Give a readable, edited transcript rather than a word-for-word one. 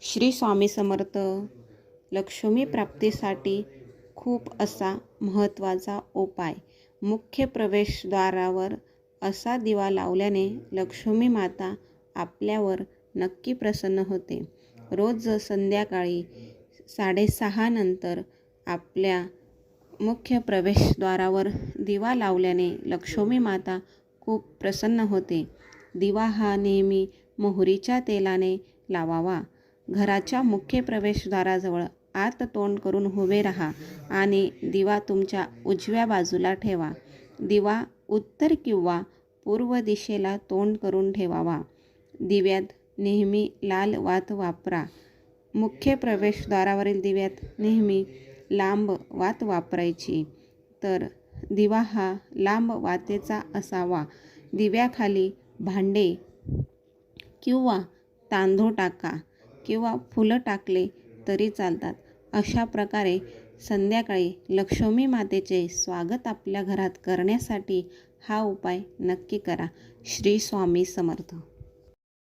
श्री स्वामी समर्थ. लक्ष्मी प्राप्तीसाठी खूप असा महत्त्वाचा उपाय. मुख्य प्रवेशद्वारावर असा दिवा लावल्याने लक्ष्मी माता आपल्यावर नक्की प्रसन्न होते. रोज संध्याकाळी 6:30 नंतर आपल्या मुख्य प्रवेशद्वारावर दिवा लावल्याने लक्ष्मी माता खूप प्रसन्न होते. दिवा हा नेहमी मोहरीच्या तेलाने लावावा. घराच्या मुख्य प्रवेशद्वाराजवळ आत तोंड करून उभे राहा आणि दिवा तुमच्या उजव्या बाजूला ठेवा. दिवा उत्तर किंवा पूर्व दिशेला तोंड करून ठेवावा. दिव्यात नेहमी लाल वात वापरा. मुख्य प्रवेशद्वारावरील दिव्यात नेहमी लांब वात वापरायची. तर दिवा हा लांब वातेचा असावा. दिव्याखाली भांडे किंवा तांदूळ टाका किंवा फुलं टाकले तरी चालतात. अशा प्रकारे संध्याकाळी लक्ष्मी मातेचे स्वागत आपल्या घरात करण्यासाठी हा उपाय नक्की करा. श्री स्वामी समर्थ.